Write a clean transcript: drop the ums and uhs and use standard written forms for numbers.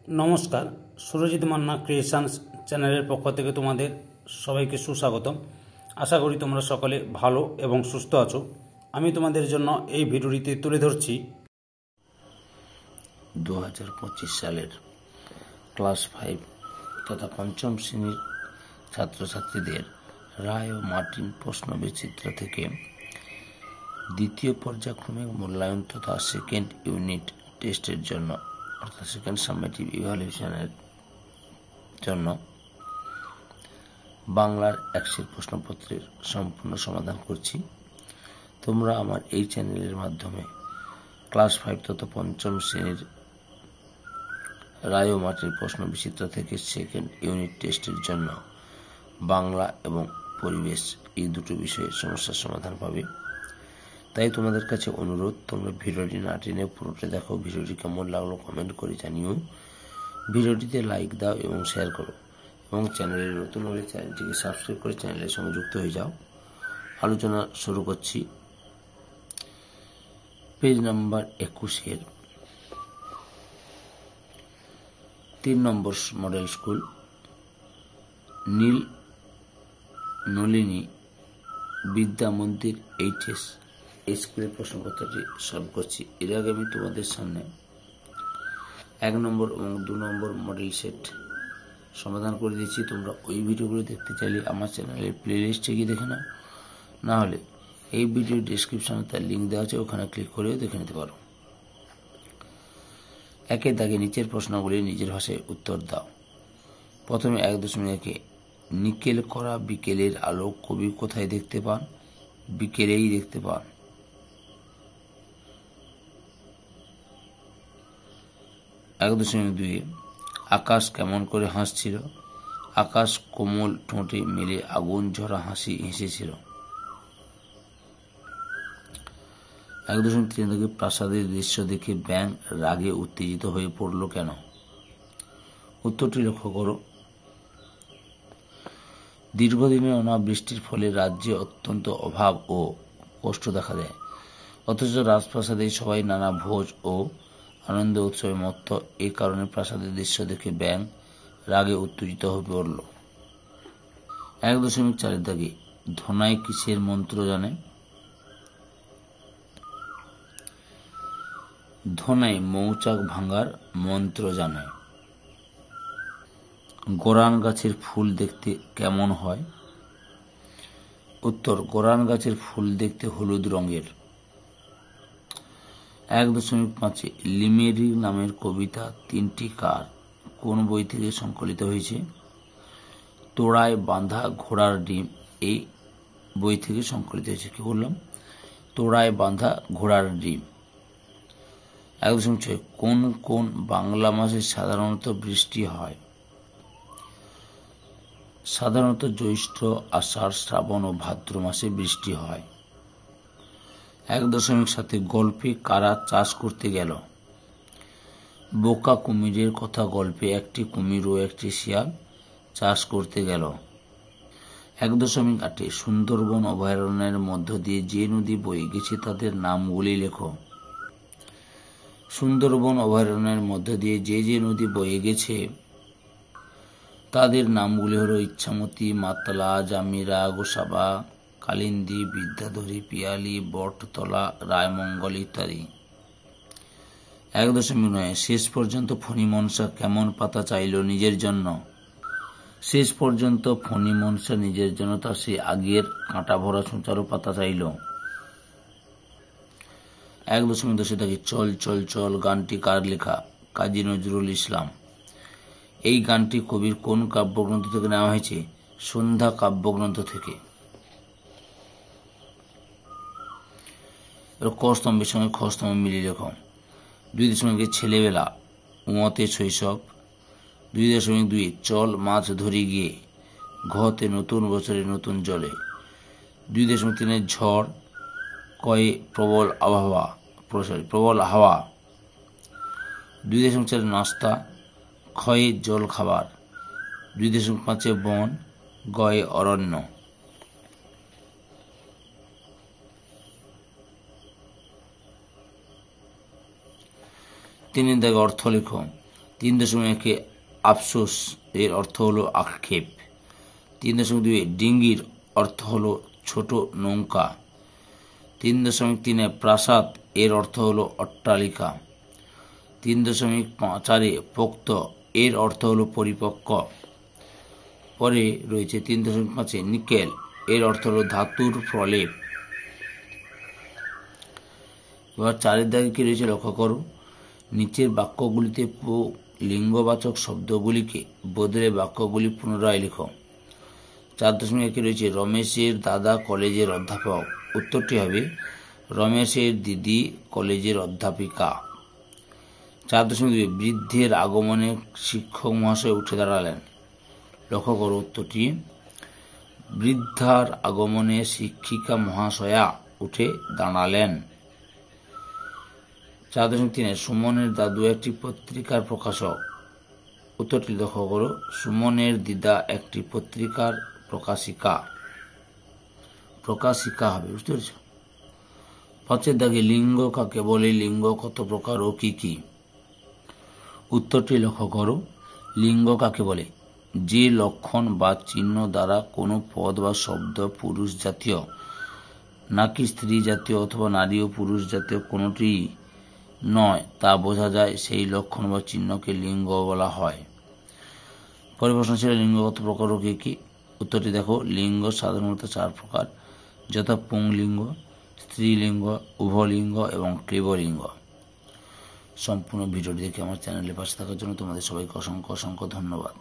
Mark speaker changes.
Speaker 1: নমস্কার, সুরজিৎ মান্না ক্রিয়েশনস চ্যানেলের পক্ষ থেকে তোমাদের সবাইকে সুস্বাগতম। আশা করি তোমরা সকলে ভালো এবং সুস্থ আছো। আমি তোমাদের জন্য এই ভিডিওটিতে তুলে ধরছি
Speaker 2: 2025 সালের ক্লাস 5 তথা পঞ্চম শ্রেণীর ছাত্রছাত্রীদের রায় ও মার্টিন প্রশ্নবিচিত্র থেকে দ্বিতীয় পর্যায়ক্রমিক মূল্যায়ন তথা সেকেন্ড ইউনিট টেস্টের জন্য অর্থাৎ সেকেন্ড সামেটিভ ইভ্যালুয়েশনের জন্য বাংলার একশের প্রশ্নপত্রের সম্পূর্ণ সমাধান করছি। তোমরা আমার এই চ্যানেলের মাধ্যমে ক্লাস 5 তথা পঞ্চম শ্রেণীর রায় ও মার্টিন প্রশ্নবিচিত্র থেকে সেকেন্ড ইউনিট টেস্টের জন্য বাংলা এবং পরিবেশ এই দুটো বিষয়ে সমস্যার সমাধান পাবে। তাই তোমাদের কাছে অনুরোধ, তোমরা ভিডিওটি না টেনে পুরোটা দেখো। ভিডিওটি কেমন লাগলো কমেন্ট করে জানিও। ভিডিওটিতে লাইক দাও এবং শেয়ার করো, এবং চ্যানেলে নতুন হলে চ্যানেলটিকে সাবস্ক্রাইব করে চ্যানেলের সঙ্গে যুক্ত হয়ে যাও। আলোচনা শুরু করছি। পেজ নাম্বার 21-এর 3 নম্বর মডেল স্কুল নীল নলিনী বিদ্যা মন্দির এইচএস এই স্কুলের প্রশ্নপত্রটি সলভ করছি। এর আগে আমি তোমাদের সামনে 1 নম্বর এবং 2 নম্বর মডেল সেট সমাধান করে দিয়েছি। তোমরা ওই ভিডিওগুলো দেখতে চাইলে আমার চ্যানেলের প্লেলিস্টে গিয়ে দেখে নাও, না হলে এই ভিডিওর ডেসক্রিপশনে তার লিঙ্ক দেওয়া আছে, ওখানে ক্লিক করেও দেখে নিতে পারো। একের দাগে নিচের প্রশ্নগুলি নিজের ভাষায় উত্তর দাও। প্রথমে 1.1 নিকেল করা বিকেলের আলো কবি কোথায় দেখতে পান? বিকেলেই দেখতে পান। 1.2 আকাশ কেমন করে হাসছিল? আকাশ কোমল ঠোঁটে মেলে আগুন ঝরা হাসি হেসেছিল। 1.3 প্রাসাদের দৃশ্য দেখে ব্যাঙ রাগে উত্তেজিত হয়ে পড়ল কেন? উত্তরটি লক্ষ্য করো। দীর্ঘদিনের অনাবৃষ্টির ফলে রাজ্যে অত্যন্ত অভাব ও কষ্ট দেখা দেয়, অথচ রাজপ্রাসাদে সবাই নানা ভোজ ও আনন্দ উৎসবে মত্ত। এই কারণে প্রাসাদের দৃশ্য দেখে ব্যাঙ রাগে উত্তেজিত হয়ে পড়ল। 1.4 দাগে ধনাই কিসের মন্ত্র জানে? ধনাই মৌচাক ভাঙার মন্ত্র জানে। গোরান গাছের ফুল দেখতে কেমন হয়? উত্তর, গোরান গাছের ফুল দেখতে হলুদ রঙের। 1.5 লিমেরিক নামের কবিতা 3টি কার কোন বই থেকে সংকলিত হয়েছে? তোড়ায় বাঁধা ঘোড়ার ডিম এই বই থেকে সংকলিত হয়েছে। কি বললাম? তোড়ায় বাঁধা ঘোড়ার ডিম। 1.6 কোন কোন বাংলা মাসে সাধারণত বৃষ্টি হয়? সাধারণত জ্যৈষ্ঠ, আষাঢ়, শ্রাবণ ও ভাদ্র মাসে বৃষ্টি হয়। 1.7 গল্পে কারা চাষ করতে গেল? বোকা কুমিরের কথা গল্পে একটি কুমির ও একটি শিয়াল চাষ করতে গেল। 1.8 সুন্দরবন অভয়ারণ্যের মধ্য দিয়ে যে নদী বয়ে গেছে তাদের নামগুলি লেখো। সুন্দরবন অভয়ারণ্যের মধ্য দিয়ে যে যে নদী বয়ে গেছে তাদের নামগুলি হলো ইচ্ছামতি, মাতলা, জামিরা, গোসাবা, কালিন্দী, বিদ্যাধরী, পিয়ালি, বটতলা, রায়মঙ্গল ইত্যাদি। 1.9 শেষ পর্যন্ত ফণী মনসা কেমন পাতা চাইল নিজের জন্য? শেষ পর্যন্ত ফণী মনসা নিজের জন্য তার সে আগের কাঁটা ভরা সোঁচারো পাতা চাইল। 1.10 চল চল চল গানটি কার লেখা? কাজী নজরুল ইসলাম। এই গানটি কবির কোন কাব্যগ্রন্থ থেকে নেওয়া হয়েছে? সন্ধ্যা কাব্যগ্রন্থ থেকে। ক স্তম্ভের সঙ্গে খ স্তম্ভ মিলিয়ে লেখো। 2.1 ছেলেবেলা, উমতে শৈশব। 2.2 চল মাছ ধরি গিয়ে, ঘতে নতুন বছরে নতুন জলে। 2.3 ঝড়, কয়ে প্রবল হাওয়া। 2.4 নাস্তা, ক্ষয়ে জল খাবার। 2.5 বন, গয়ে অরণ্য। 3 অর্থ লেখো। 3.1 আফসোস এর অর্থ হলো আক্ষেপ। 3.2 ডিঙ্গির অর্থ হলো ছোট নৌকা। 3.3 প্রাসাদ এর অর্থ হলো অট্টালিকা। 3.4 পোক্ত এর অর্থ হলো পরিপক্ক। পরে রয়েছে 3.5 নিকেল এর অর্থ হলো ধাতুর প্রলেপ। এবার 4 দাগে কি রয়েছে লক্ষ্য করো। নিচের বাক্যগুলিতে লিঙ্গবাচক শব্দগুলিকে বদলে বাক্যগুলি পুনরায় লেখো। 4.1 রয়েছে রমেশের দাদা কলেজের অধ্যাপক। উত্তরটি হবে রমেশের দিদি কলেজের অধ্যাপিকা। 4.2 বৃদ্ধের আগমনে শিক্ষক মহাশয় উঠে দাঁড়ালেন। লক্ষ্য করো উত্তরটি বৃদ্ধার আগমনে শিক্ষিকা মহাশয়া উঠে দাঁড়ালেন। 4.3 সুমনের দাদু একটি পত্রিকার প্রকাশক। উত্তরটি লক্ষ্য করো সুমনের দিদা একটি পত্রিকার প্রকাশিকা হবে। বুঝতে পেরেছ? 5 দাগে লিঙ্গ কাকে বলে, লিঙ্গ কত প্রকার ও কি কি? উত্তরটি লক্ষ্য করো লিঙ্গ কাকে বলে যে লক্ষণ বা চিহ্ন দ্বারা কোনো পদ বা শব্দ পুরুষ জাতীয় নাকি স্ত্রী জাতীয় অথবা নারী ও পুরুষ জাতীয় কোনোটি নয় তা বোঝা যায়, সেই লক্ষণ বা চিহ্নকে লিঙ্গ বলা হয়। পরের প্রশ্ন ছিল লিঙ্গ কত প্রকার ও কি কি? উত্তরটি দেখো লিঙ্গ সাধারণত 4 প্রকার, যথা পুংলিঙ্গ, স্ত্রীলিঙ্গ, উভলিঙ্গ এবং ক্লীবলিঙ্গ। সম্পূর্ণ ভিডিওটি দেখে আমার চ্যানেলের পাশে থাকার জন্য তোমাদের সবাইকে অসংখ্য অসংখ্য ধন্যবাদ।